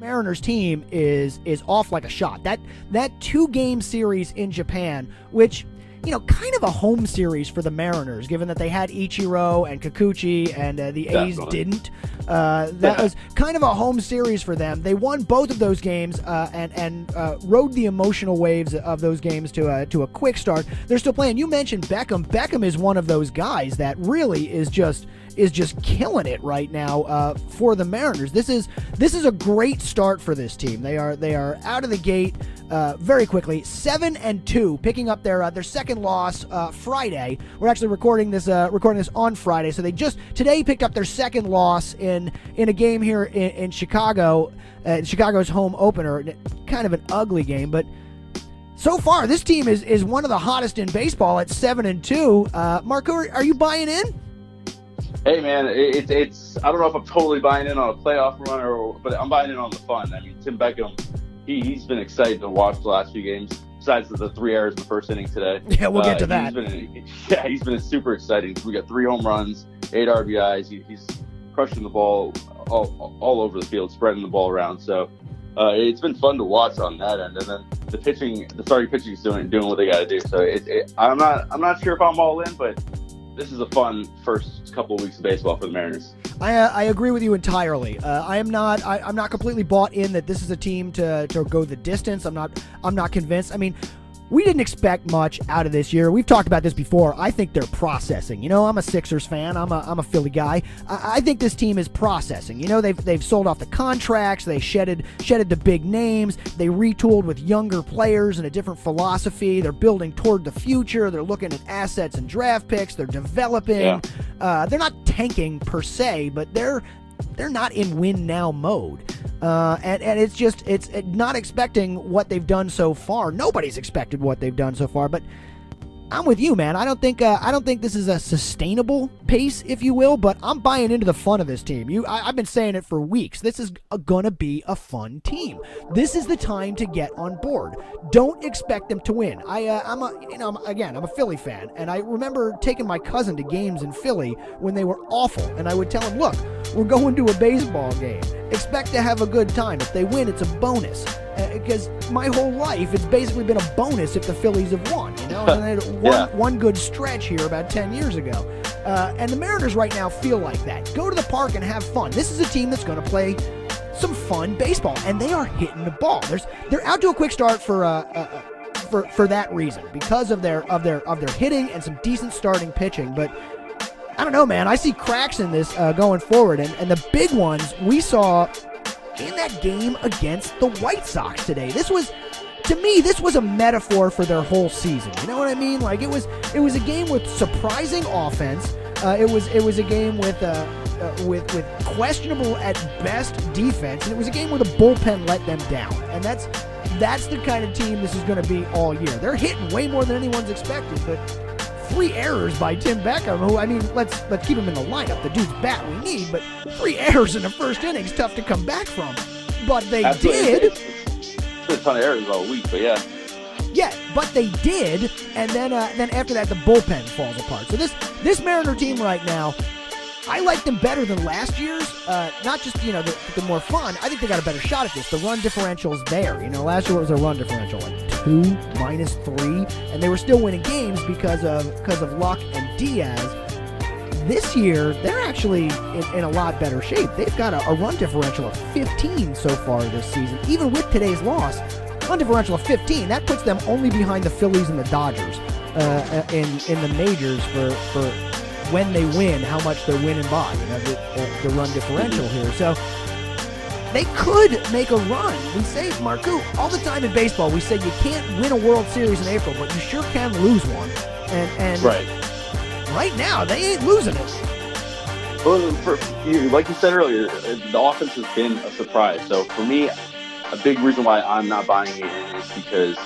Mariners team is off like a shot. That 2-game series in Japan, which, kind of a home series for the Mariners, given that they had Ichiro and Kikuchi and the A's didn't. That was kind of a home series for them. They won both of those games and rode the emotional waves of those games to a quick start. They're still playing. You mentioned Beckham. Beckham is one of those guys that really is just killing it right now for the Mariners. This is a great start for this team. They are out of the gate very quickly, 7-2, picking up their second loss Friday. We're actually recording this on Friday, so they just today picked up their second loss in a game here in Chicago, Chicago's home opener. Kind of an ugly game, but so far this team is one of the hottest in baseball at 7-2. Marco, are you buying in? Hey man, it's I don't know if I'm totally buying in on a playoff run but I'm buying in on the fun. I mean, Tim Beckham, he's been exciting to watch the last few games. Besides the 3 errors in the first inning today. Yeah, we'll get to that. He's been super exciting. We got 3 home runs, 8 RBIs. He's crushing the ball all over the field, spreading the ball around. So it's been fun to watch on that end. And then the starting pitching is doing what they got to do. So I'm not sure if I'm all in, but this is a fun first couple of weeks of baseball for the Mariners. I agree with you entirely. I'm not completely bought in that this is a team to go the distance. I'm not convinced. I mean, we didn't expect much out of this year. We've talked about this before. I think they're processing. I'm a Sixers fan. I'm a Philly guy. I think this team is processing. They've sold off the contracts. They shedded the big names. They retooled with younger players and a different philosophy. They're building toward the future. They're looking at assets and draft picks. They're developing. Yeah. They're not tanking per se, but they're not in win now mode. And it's not expecting what they've done so far. Nobody's expected what they've done so far, but I'm with you, man. I don't think this is a sustainable pace, if you will, but I'm buying into the fun of this team. I've been saying it for weeks. This is gonna be a fun team. This is the time to get on board. Don't expect them to win. I'm a Philly fan, and I remember taking my cousin to games in Philly when they were awful, and I would tell him, look, we're going to a baseball game. Expect to have a good time. If they win, it's a bonus. Because my whole life, it's basically been a bonus if the Phillies have won, And they had one good stretch here about 10 years ago. And the Mariners right now feel like that. Go to the park and have fun. This is a team that's going to play some fun baseball, and they are hitting the ball. They're out to a quick start for that reason, because of their hitting and some decent starting pitching. But I don't know, man. I see cracks in this going forward, and the big ones we saw in that game against the White Sox today. To me, this was a metaphor for their whole season. You know what I mean? Like it was a game with surprising offense. It was a game with questionable at best defense, and it was a game where the bullpen let them down. And that's the kind of team this is going to be all year. They're hitting way more than anyone's expected, but 3 errors by Tim Beckham, who, I mean, let's keep him in the lineup. The dude's bat we need, but 3 errors in the first inning is tough to come back from. But they did. It's been a ton of errors all week, but yeah. Yeah, but they did, and then after that, the bullpen falls apart. So this Mariner team right now, I like them better than last year's. Not just, the more fun. I think they got a better shot at this. The run differential's there. Last year, what was their run differential? Like 2, -3, and they were still winning games because of Luck and Diaz. This year, they're actually in a lot better shape. They've got a run differential of 15 so far this season. Even with today's loss, run differential of 15. That puts them only behind the Phillies and the Dodgers in the majors for when they win, how much they're winning by, the run differential here. So they could make a run. We say, Marco, all the time in baseball, we say you can't win a World Series in April, but you sure can lose one. And right now, they ain't losing it. Well, like you said earlier, the offense has been a surprise. So for me, a big reason why I'm not buying it is because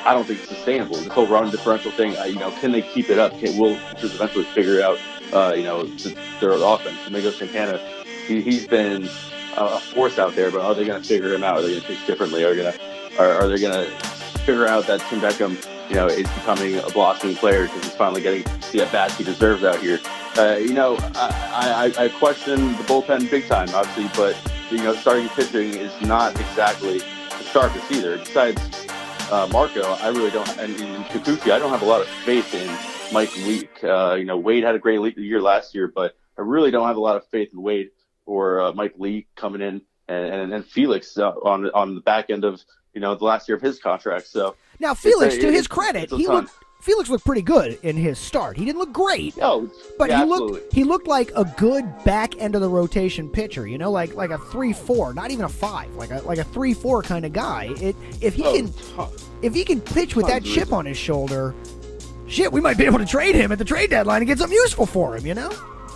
I don't think it's sustainable. This whole run differential thing, can they keep it up? We'll just eventually figure out, their offense. Domingo Santana, he's been a force out there, but are they going to figure him out? Are they going to pitch differently? Are they going to figure out that Tim Beckham, is becoming a blossoming player because he's finally getting the at-bats he deserves out here? I question the bullpen big time, obviously, but starting pitching is not exactly the sharpest either. Besides Marco, I really don't, and Kikuchi, I don't have a lot of faith in Mike Leake. Wade had a great year last year, but I really don't have a lot of faith in Wade or Mike Leake coming in, and Felix on the back end of the last year of his contract. So now Felix, to his credit, Felix looked pretty good in his start. He didn't look great, but he looked like a good back end of the rotation pitcher. Like a 3-4, not even a 5, like a 3-4 kind of guy. If he can pitch with that chip on his shoulder, shit, we might be able to trade him at the trade deadline and get something useful for him.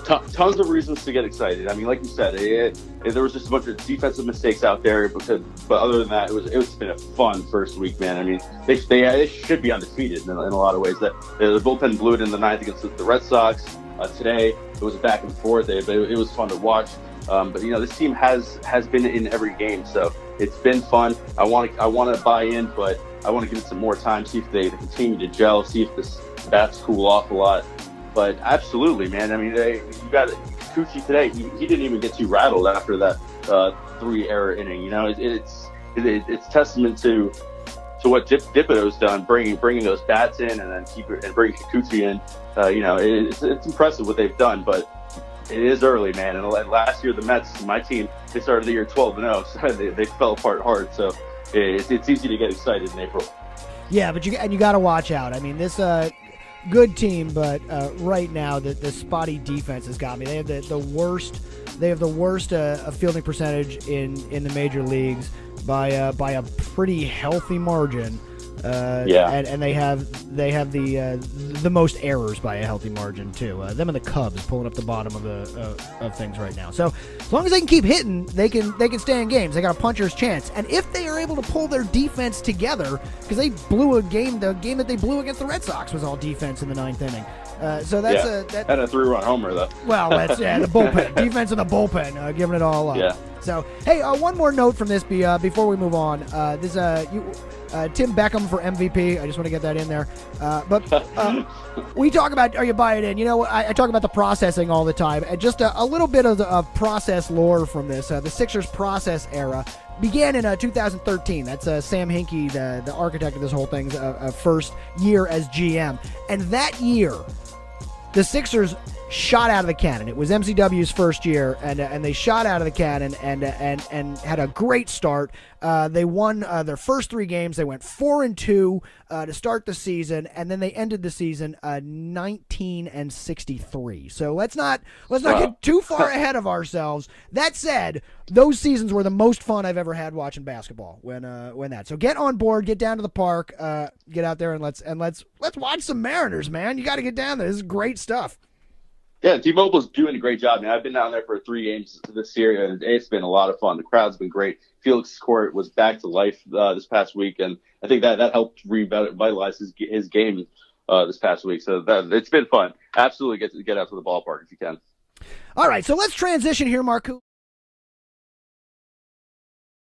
Tons of reasons to get excited. I mean, like you said, there was just a bunch of defensive mistakes out there, but other than that, it's been a fun first week, man. I mean, they should be undefeated in a lot of ways. That the bullpen blew it in the ninth against the Red Sox. Today it was back and forth. It was fun to watch. But this team has been in every game, so it's been fun. I want to buy in, but I want to give it some more time, see if they continue to gel, see if this bats cool off a lot. But absolutely, man. I mean, you got Kikuchi today. He didn't even get too rattled after that 3-error inning. It's testament to what Dipido's done, bringing those bats in and then bringing Kikuchi in. It's impressive what they've done, but it is early, man. And last year, the Mets, my team, they started the year 12-0, so they fell apart hard. So it's easy to get excited in April. Yeah, but you got to watch out. I mean, this. Good team, but right now the spotty defense has got me. They have the worst. They have the worst fielding percentage in the major leagues by a pretty healthy margin. And they have the most errors by a healthy margin too. Them and the Cubs pulling up the bottom of things right now. So as long as they can keep hitting, they can stay in games. They got a puncher's chance. And if they are able to pull their defense together, because they blew a game, the game that they blew against the Red Sox was all defense in the ninth inning. So that's had a 3-run homer though. Well, that's the bullpen defense in the bullpen, giving it all up. Yeah. So hey, one more note from this before we move on. Tim Beckham for MVP. I just want to get that in there. But we talk about, are you buying in? I talk about the processing all the time. And just a little bit of process lore from this. The Sixers process era began in 2013. That's Sam Hinkie, the architect of this whole thing's first year as GM. And that year, the Sixers shot out of the cannon. It was MCW's first year, and they shot out of the cannon and had a great start. They won their first 3 games. They went 4-2 to start the season, and then they ended the season 19-63. So let's not get too far ahead of ourselves. That said, those seasons were the most fun I've ever had watching basketball. When that. So get on board, get down to the park, get out there, and let's watch some Mariners, man. You got to get down there. This is great stuff. Yeah, T-Mobile's doing a great job, man. I've been down there for 3 games this year, and it's been a lot of fun. The crowd's been great. Felix Court was back to life this past week, and I think that helped revitalize his game this past week. So it's been fun. Absolutely get out to the ballpark if you can. All right, so let's transition here, Marku.